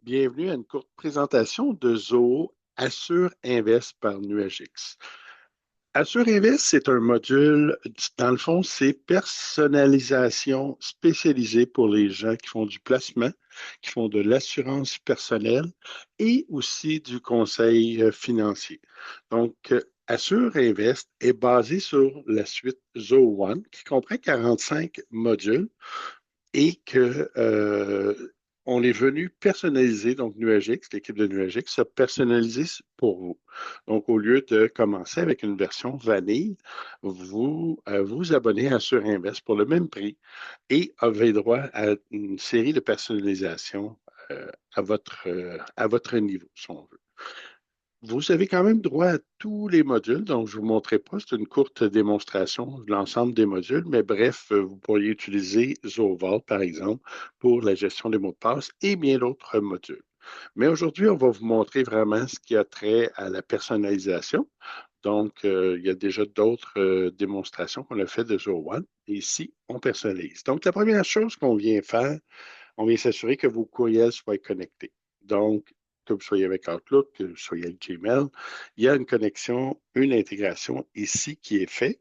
Bienvenue à une courte présentation de Zoho Assure Invest par Nuagix. Assure Invest, c'est un module, dans le fond, c'est personnalisation spécialisée pour les gens qui font du placement, qui font de l'assurance personnelle et aussi du conseil financier. Donc, Assure Invest est basé sur la suite Zoho One qui comprend 45 modules et que on est venu personnaliser, donc Nuagix, l'équipe de Nuagix, a personnalisé pour vous. Donc, au lieu de commencer avec une version vanille, vous vous abonnez à Surinvest pour le même prix et avez droit à une série de personnalisations à votre niveau, si on veut. Vous avez quand même droit à tous les modules, donc je ne vous montrerai pas, c'est une courte démonstration de l'ensemble des modules, mais bref, vous pourriez utiliser Zovault, par exemple, pour la gestion des mots de passe et bien d'autres modules. Mais aujourd'hui, on va vous montrer vraiment ce qui a trait à la personnalisation. Donc, il y a déjà d'autres démonstrations qu'on a fait de Zoho One. Et ici, on personnalise. Donc, la première chose qu'on vient faire, on vient s'assurer que vos courriels soient connectés. Donc, que vous soyez avec Outlook, que vous soyez avec Gmail, il y a une connexion, une intégration ici qui est faite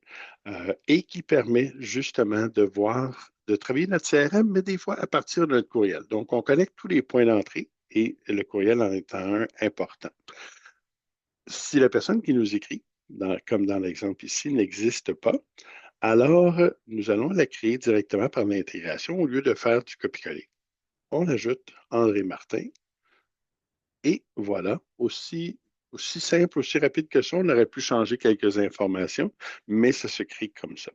et qui permet justement de voir, de travailler notre CRM, mais des fois à partir de notre courriel. Donc, on connecte tous les points d'entrée et le courriel en étant un important. Si la personne qui nous écrit, comme dans l'exemple ici, n'existe pas, alors nous allons la créer directement par l'intégration au lieu de faire du copier-coller. On ajoute André Martin et voilà, aussi simple, aussi rapide que ça, on aurait pu changer quelques informations, mais ça se crée comme ça.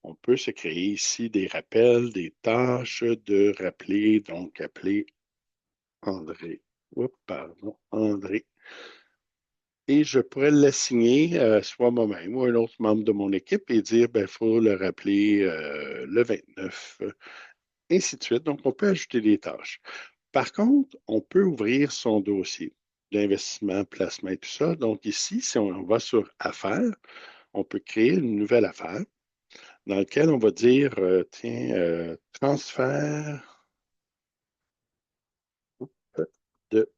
On peut se créer ici des rappels, des tâches de rappeler, donc appeler André. Oups, pardon, André. Et je pourrais l'assigner soit moi-même ou un autre membre de mon équipe et dire, il faut le rappeler le 29, ainsi de suite. Donc, on peut ajouter des tâches. Par contre, on peut ouvrir son dossier d'investissement, placement et tout ça. Donc ici, si on va sur Affaires, on peut créer une nouvelle affaire dans laquelle on va dire, tiens, transfert de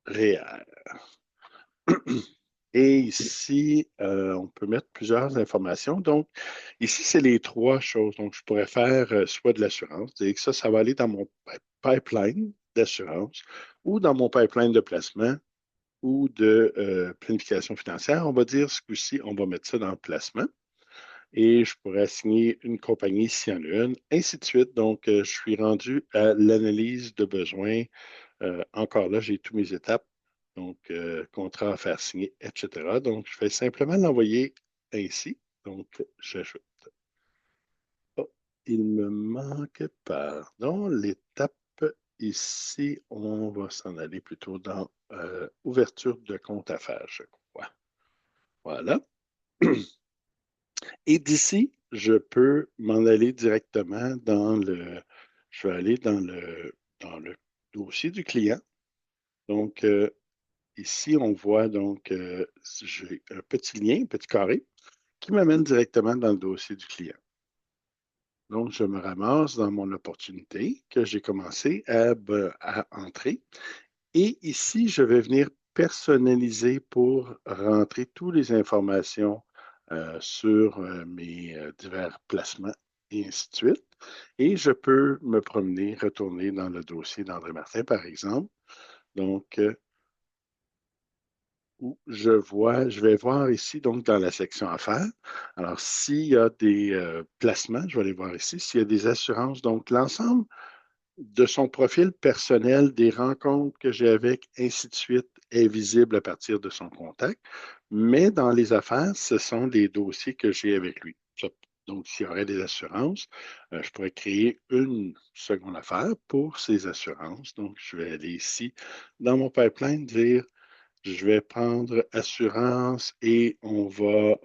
REER. Et ici, on peut mettre plusieurs informations. Donc, ici, c'est les trois choses. Donc, je pourrais faire soit de l'assurance, c'est-à-dire que ça va aller dans mon pipeline d'assurance ou dans mon pipeline de placement ou de planification financière. On va dire ce coup-ci, on va mettre ça dans le placement. Et je pourrais assigner une compagnie s'il y en a une, ainsi de suite. Donc, je suis rendu à l'analyse de besoins. Encore là, j'ai toutes mes étapes. Donc, contrat à faire signer, etc. Donc, je vais simplement l'envoyer ainsi. Donc, j'ajoute. Oh, il me manque, pardon, l'étape ici. On va s'en aller plutôt dans ouverture de compte à faire, je crois. Voilà. Et d'ici, je peux m'en aller directement je vais aller dans le dossier du client. Donc, ici, on voit donc, j'ai un petit lien, un petit carré, qui m'amène directement dans le dossier du client. Donc, je me ramasse dans mon opportunité que j'ai commencé à entrer. Et ici, je vais venir personnaliser pour rentrer toutes les informations sur mes divers placements et ainsi de suite. Et je peux me promener, retourner dans le dossier d'André Martin, par exemple. Donc, où je vais voir ici, donc, dans la section affaires. Alors, s'il y a des placements, je vais aller voir ici. S'il y a des assurances, donc, l'ensemble de son profil personnel, des rencontres que j'ai avec, ainsi de suite, est visible à partir de son contact. Mais dans les affaires, ce sont des dossiers que j'ai avec lui. Donc, s'il y aurait des assurances, je pourrais créer une seconde affaire pour ces assurances. Donc, je vais aller ici dans mon pipeline, dire, je vais prendre assurance et on va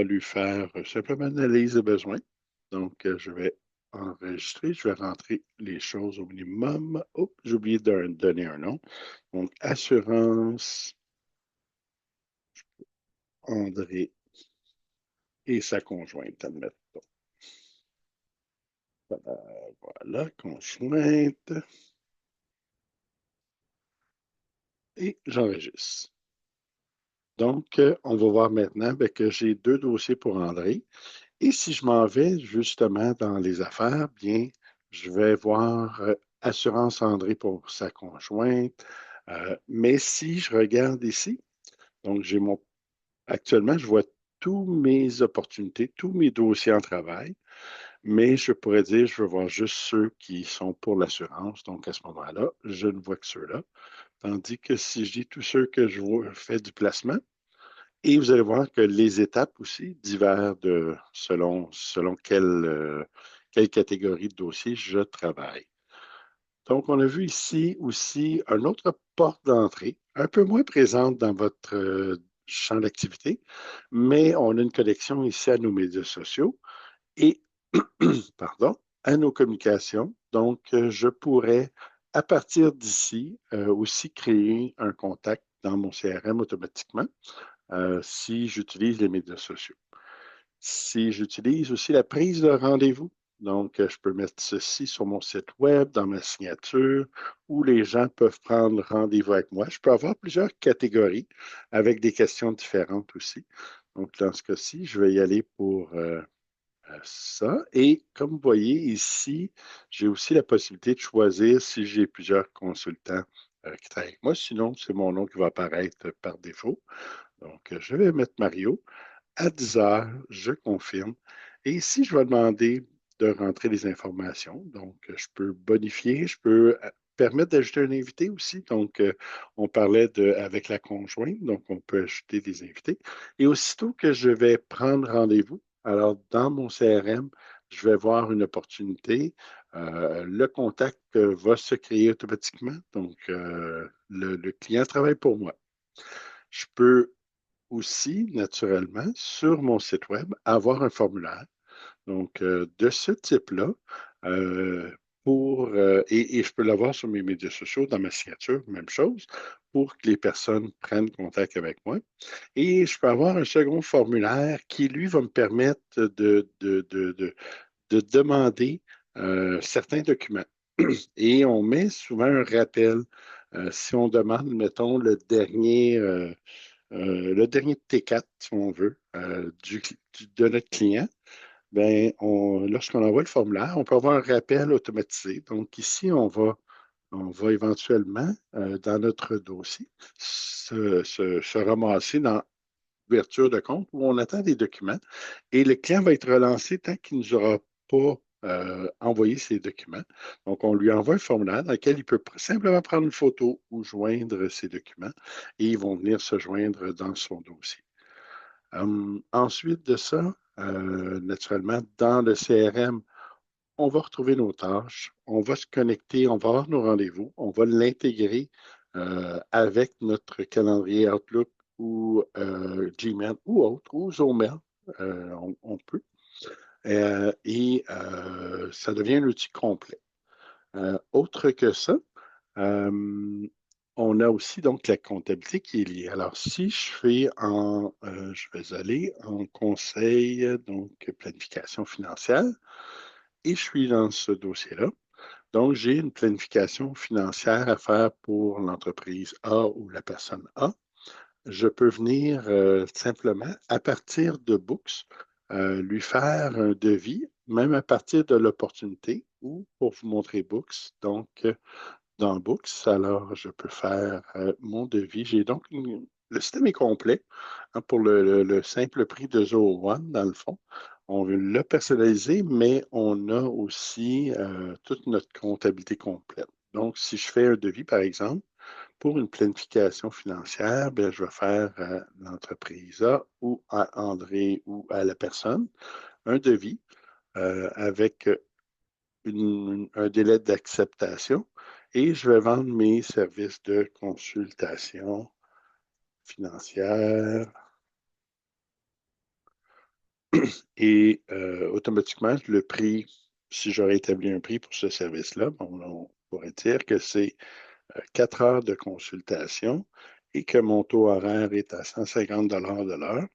lui faire simplement une analyse de besoin. Donc, je vais enregistrer, je vais rentrer les choses au minimum. Oh, j'ai oublié de donner un nom. Donc, assurance André et sa conjointe, admettons. Voilà, conjointe. et j'enregistre. Donc, on va voir maintenant que j'ai deux dossiers pour André. Et si je m'en vais justement dans les affaires, bien, je vais voir Assurance André pour sa conjointe. Mais si je regarde ici, donc actuellement, je vois tous mes opportunités, tous mes dossiers en travail, mais je pourrais dire, je veux voir juste ceux qui sont pour l'assurance. Donc, à ce moment-là, je ne vois que ceux-là. Tandis que si je dis tous ceux que fais du placement, et vous allez voir que les étapes aussi diffèrent selon quelle catégorie de dossier je travaille. Donc, on a vu ici aussi une autre porte d'entrée, un peu moins présente dans votre champ d'activité, mais on a une connexion ici à nos médias sociaux et, pardon, à nos communications. Donc, je pourrais, à partir d'ici, aussi créer un contact dans mon CRM automatiquement si j'utilise les médias sociaux. Si j'utilise aussi la prise de rendez-vous, donc je peux mettre ceci sur mon site web, dans ma signature, où les gens peuvent prendre rendez-vous avec moi. Je peux avoir plusieurs catégories avec des questions différentes aussi. Donc, dans ce cas-ci, je vais y aller pour ça. Et comme vous voyez ici, j'ai aussi la possibilité de choisir si j'ai plusieurs consultants qui travaillent avec moi. Sinon, c'est mon nom qui va apparaître par défaut. Donc, je vais mettre Mario. À 10 heures, je confirme. Et ici, je vais demander de rentrer les informations. Donc, je peux bonifier, je peux permettre d'ajouter un invité aussi. Donc, on parlait avec la conjointe, donc on peut ajouter des invités. Et aussitôt que je vais prendre rendez-vous, alors dans mon CRM, je vais voir une opportunité. Le contact va se créer automatiquement. Donc, le client travaille pour moi. Je peux aussi, naturellement, sur mon site web, avoir un formulaire. Donc, de ce type-là, euh, et je peux l'avoir sur mes médias sociaux, dans ma signature, même chose, pour que les personnes prennent contact avec moi. Et je peux avoir un second formulaire qui, lui, va me permettre de demander certains documents. Et on met souvent un rappel. Si on demande, mettons, le dernier T4, si on veut, de notre client, ben, lorsqu'on envoie le formulaire, on peut avoir un rappel automatisé. Donc, ici, on va éventuellement, dans notre dossier, se ramasser dans l'ouverture de compte où on attend des documents et le client va être relancé tant qu'il ne nous aura pas envoyé ses documents. Donc, on lui envoie un formulaire dans lequel il peut simplement prendre une photo ou joindre ses documents et ils vont venir se joindre dans son dossier. Ensuite de ça, naturellement, dans le CRM, on va retrouver nos tâches, on va se connecter, on va avoir nos rendez-vous, on va l'intégrer avec notre calendrier Outlook ou Gmail ou autre, ou Zoom, on peut. Et ça devient un outil complet. Autre que ça, euh, on a aussi donc la comptabilité qui est liée. Alors, si je vais aller en conseil, donc planification financière, et je suis dans ce dossier-là. Donc, j'ai une planification financière à faire pour l'entreprise A ou la personne A. Je peux venir simplement, à partir de Books, lui faire un devis, même à partir de l'opportunité, ou pour vous montrer Books. Donc, dans Books, alors je peux faire mon devis. J'ai donc le système est complet pour le simple prix de Zoho One, dans le fond. On veut le personnaliser, mais on a aussi toute notre comptabilité complète. Donc, si je fais un devis, par exemple, pour une planification financière, bien, je vais faire à l'entreprise A ou à André ou à la personne un devis avec un délai d'acceptation et je vais vendre mes services de consultation financière et automatiquement, le prix, si j'aurais établi un prix pour ce service-là, on pourrait dire que c'est 4 heures de consultation et que mon taux horaire est à 150 de l'heure.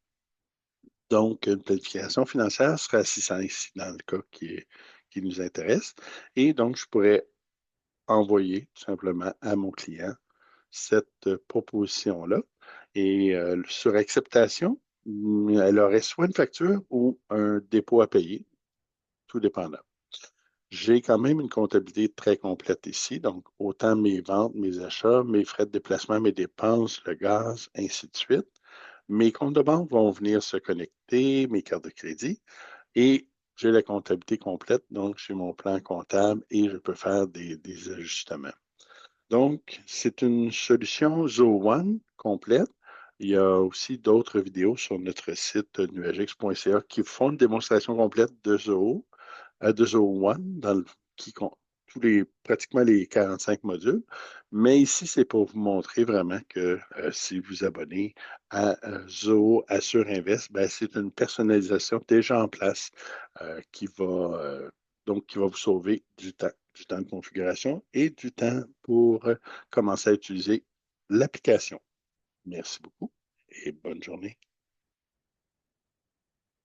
Donc, une planification financière sera à 600 ici dans le cas qui nous intéresse. Et donc, je pourrais envoyer tout simplement à mon client cette proposition-là. Et sur acceptation, elle aurait soit une facture ou un dépôt à payer, tout dépendant. J'ai quand même une comptabilité très complète ici, donc autant mes ventes, mes achats, mes frais de déplacement, mes dépenses, le gaz, ainsi de suite. Mes comptes de banque vont venir se connecter, mes cartes de crédit, et j'ai la comptabilité complète, donc j'ai mon plan comptable et je peux faire des ajustements. Donc, c'est une solution Zoho One complète. Il y a aussi d'autres vidéos sur notre site nuagix.ca qui font une démonstration complète de Zoho de Zoho One, qui compte pratiquement les 45 modules. Mais ici, c'est pour vous montrer vraiment que si vous abonnez à Zoho Assure Invest, ben, c'est une personnalisation déjà en place qui va qui va vous sauver du temps de configuration et du temps pour commencer à utiliser l'application. Merci beaucoup et bonne journée.